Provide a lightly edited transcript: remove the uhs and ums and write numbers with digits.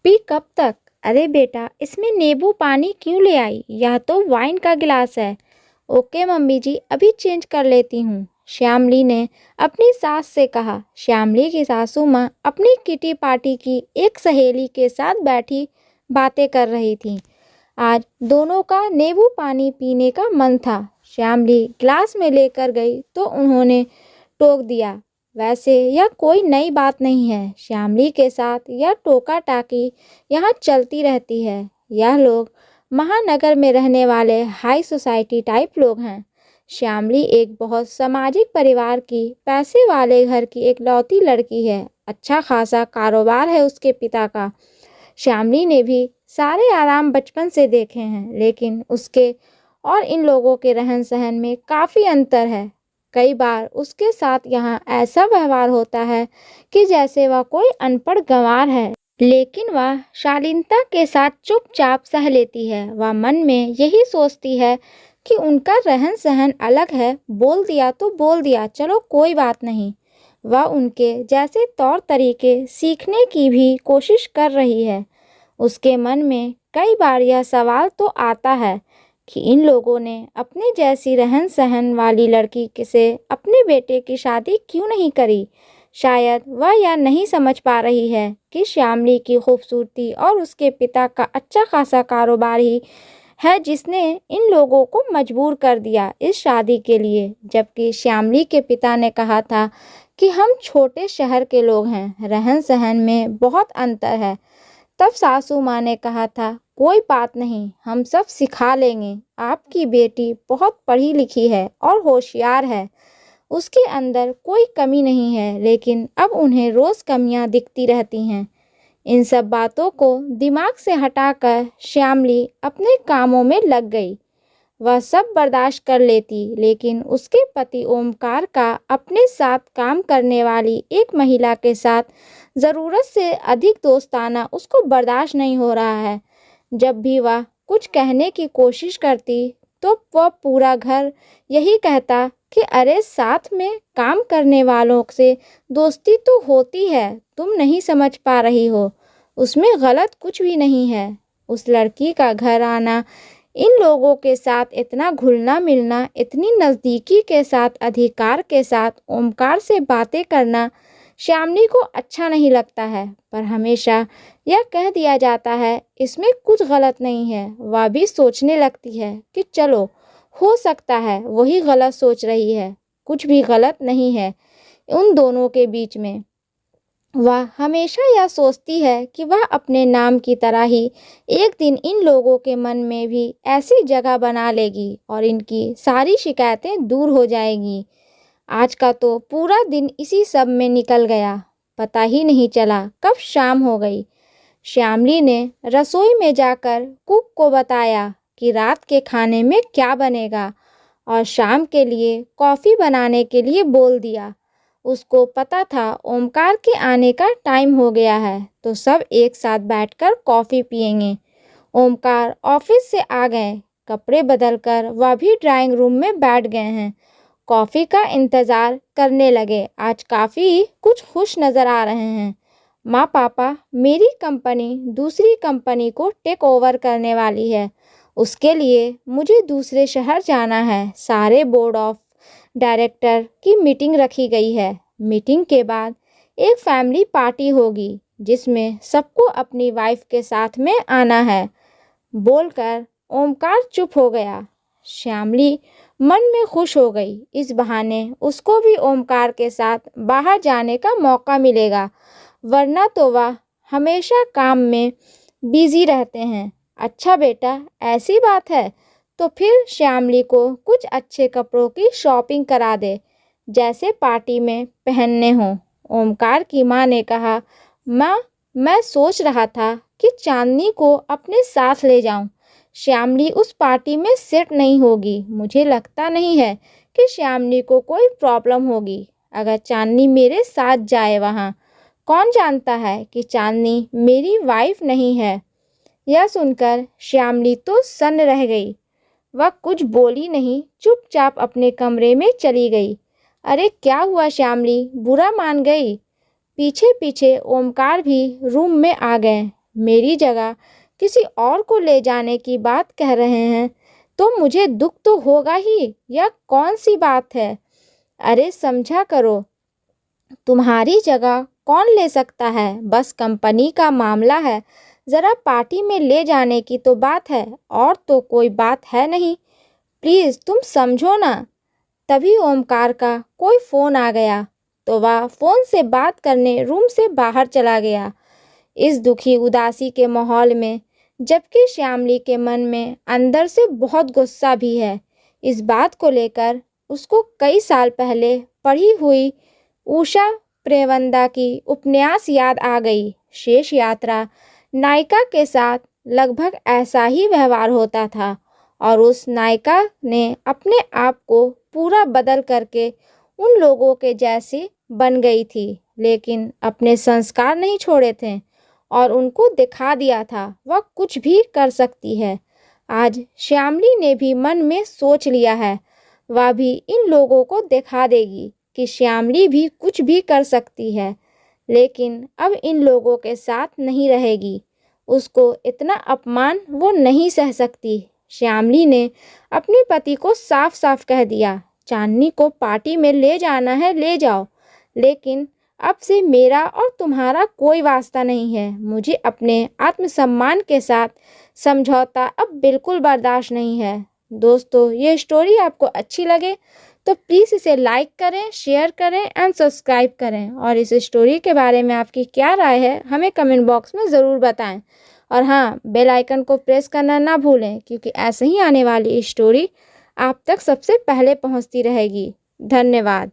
P कब तक? अरे बेटा, इसमें नींबू पानी क्यों ले आई? यह तो वाइन का गिलास है। ओके मम्मी जी, अभी चेंज कर लेती हूँ, श्यामली ने अपनी सास से कहा। श्यामली की सासू माँ अपनी किटी पार्टी की एक सहेली के साथ बैठी बातें कर रही थी। आज दोनों का नींबू पानी पीने का मन था। श्यामली गिलास में लेकर गई तो उन्होंने टोक दिया। वैसे यह कोई नई बात नहीं है, श्यामली के साथ यह टोका टाकी यहाँ चलती रहती है। यह लोग महानगर में रहने वाले हाई सोसाइटी टाइप लोग हैं। श्यामली एक बहुत सामाजिक परिवार की, पैसे वाले घर की इकलौती लड़की है। अच्छा खासा कारोबार है उसके पिता का। श्यामली ने भी सारे आराम बचपन से देखे हैं, लेकिन उसके और इन लोगों के रहन सहन में काफ़ी अंतर है। कई बार उसके साथ यहाँ ऐसा व्यवहार होता है कि जैसे वह कोई अनपढ़ गंवार है, लेकिन वह शालीनता के साथ चुपचाप सह लेती है। वह मन में यही सोचती है कि उनका रहन सहन अलग है, बोल दिया तो बोल दिया, चलो कोई बात नहीं। वह उनके जैसे तौर तरीके सीखने की भी कोशिश कर रही है। उसके मन में कई बार यह सवाल तो आता है कि इन लोगों ने अपने जैसी रहन सहन वाली लड़की से अपने बेटे की शादी क्यों नहीं करी। शायद वह यह नहीं समझ पा रही है कि श्यामली की खूबसूरती और उसके पिता का अच्छा खासा कारोबार ही है जिसने इन लोगों को मजबूर कर दिया इस शादी के लिए। जबकि श्यामली के पिता ने कहा था कि हम छोटे शहर के लोग हैं, रहन सहन में बहुत अंतर है। तब सासू माँ ने कहा था, कोई बात नहीं, हम सब सिखा लेंगे। आपकी बेटी बहुत पढ़ी लिखी है और होशियार है, उसके अंदर कोई कमी नहीं है। लेकिन अब उन्हें रोज़ कमियां दिखती रहती हैं। इन सब बातों को दिमाग से हटाकर श्यामली अपने कामों में लग गई। वह सब बर्दाश्त कर लेती, लेकिन उसके पति ओमकार का अपने साथ काम करने वाली एक महिला के साथ ज़रूरत से अधिक दोस्ताना उसको बर्दाश्त नहीं हो रहा है। जब भी वह कुछ कहने की कोशिश करती तो वह पूरा घर यही कहता कि अरे साथ में काम करने वालों से दोस्ती तो होती है, तुम नहीं समझ पा रही हो, उसमें गलत कुछ भी नहीं है। उस लड़की का घर आना, इन लोगों के साथ इतना घुलना मिलना, इतनी नज़दीकी के साथ, अधिकार के साथ ओमकार से बातें करना श्यामली को अच्छा नहीं लगता है। पर हमेशा यह कह दिया जाता है इसमें कुछ गलत नहीं है। वह भी सोचने लगती है कि चलो, हो सकता है वही गलत सोच रही है, कुछ भी गलत नहीं है उन दोनों के बीच में। वह हमेशा यह सोचती है कि वह अपने नाम की तरह ही एक दिन इन लोगों के मन में भी ऐसी जगह बना लेगी और इनकी सारी शिकायतें दूर हो जाएंगी। आज का तो पूरा दिन इसी सब में निकल गया, पता ही नहीं चला कब शाम हो गई। श्यामली ने रसोई में जाकर कुक को बताया कि रात के खाने में क्या बनेगा और शाम के लिए कॉफ़ी बनाने के लिए बोल दिया। उसको पता था ओमकार के आने का टाइम हो गया है, तो सब एक साथ बैठकर कॉफ़ी पिएंगे। ओमकार ऑफिस से आ गए, कपड़े बदलकर वह भी ड्राइंग रूम में बैठ गए हैं। कॉफ़ी का इंतज़ार करने लगे। आज काफ़ी कुछ खुश नज़र आ रहे हैं। माँ पापा, मेरी कंपनी दूसरी कंपनी को टेक ओवर करने वाली है, उसके लिए मुझे दूसरे शहर जाना है। सारे बोर्ड ऑफ डायरेक्टर की मीटिंग रखी गई है। मीटिंग के बाद एक फैमिली पार्टी होगी जिसमें सबको अपनी वाइफ के साथ में आना है, बोलकर ओमकार चुप हो गया। श्यामली मन में खुश हो गई, इस बहाने उसको भी ओमकार के साथ बाहर जाने का मौका मिलेगा, वरना तो वह हमेशा काम में बिजी रहते हैं। अच्छा बेटा, ऐसी बात है तो फिर श्यामली को कुछ अच्छे कपड़ों की शॉपिंग करा दे, जैसे पार्टी में पहनने हों। ओमकार की माँ ने कहा, माँ, मैं सोच रहा था कि चांदनी को अपने साथ ले जाऊं। श्यामली उस पार्टी में सेट नहीं होगी। मुझे लगता नहीं है कि श्यामली को कोई प्रॉब्लम होगी अगर चांदनी मेरे साथ जाए वहाँ। कौन जानता है कि चांदनी मेरी वाइफ नहीं है। यह सुनकर श्यामली तो सन्न रह गई। वह कुछ बोली नहीं, चुपचाप अपने कमरे में चली गई। अरे क्या हुआ श्यामली, बुरा मान गई? पीछे पीछे ओमकार भी रूम में आ गए। मेरी जगह किसी और को ले जाने की बात कह रहे हैं तो मुझे दुख तो होगा ही। यह कौन सी बात है? अरे समझा करो, तुम्हारी जगह कौन ले सकता है? बस कंपनी का मामला है, ज़रा पार्टी में ले जाने की तो बात है, और तो कोई बात है नहीं। प्लीज़ तुम समझो ना। तभी ओमकार का कोई फ़ोन आ गया तो वह फ़ोन से बात करने रूम से बाहर चला गया। इस दुखी उदासी के माहौल में, जबकि श्यामली के मन में अंदर से बहुत गुस्सा भी है, इस बात को लेकर उसको कई साल पहले पढ़ी हुई उषा प्रेमचंद की उपन्यास याद आ गई। शेष यात्रा नायिका के साथ लगभग ऐसा ही व्यवहार होता था और उस नायिका ने अपने आप को पूरा बदल करके उन लोगों के जैसी बन गई थी, लेकिन अपने संस्कार नहीं छोड़े थे और उनको दिखा दिया था वह कुछ भी कर सकती है। आज श्यामली ने भी मन में सोच लिया है, वह भी इन लोगों को दिखा देगी कि श्यामली भी कुछ भी कर सकती है, लेकिन अब इन लोगों के साथ नहीं रहेगी। उसको इतना अपमान वो नहीं सह सकती। श्यामली ने अपने पति को साफ साफ कह दिया, चांदनी को पार्टी में ले जाना है ले जाओ, लेकिन अब से मेरा और तुम्हारा कोई वास्ता नहीं है। मुझे अपने आत्मसम्मान के साथ समझौता अब बिल्कुल बर्दाश्त नहीं है। दोस्तों, ये स्टोरी आपको अच्छी लगे तो प्लीज़ इसे लाइक करें, शेयर करें एंड सब्सक्राइब करें, और इस स्टोरी के बारे में आपकी क्या राय है हमें कमेंट बॉक्स में ज़रूर बताएं। और हाँ, बेल आइकन को प्रेस करना ना भूलें, क्योंकि ऐसे ही आने वाली स्टोरी आप तक सबसे पहले पहुंचती रहेगी। धन्यवाद।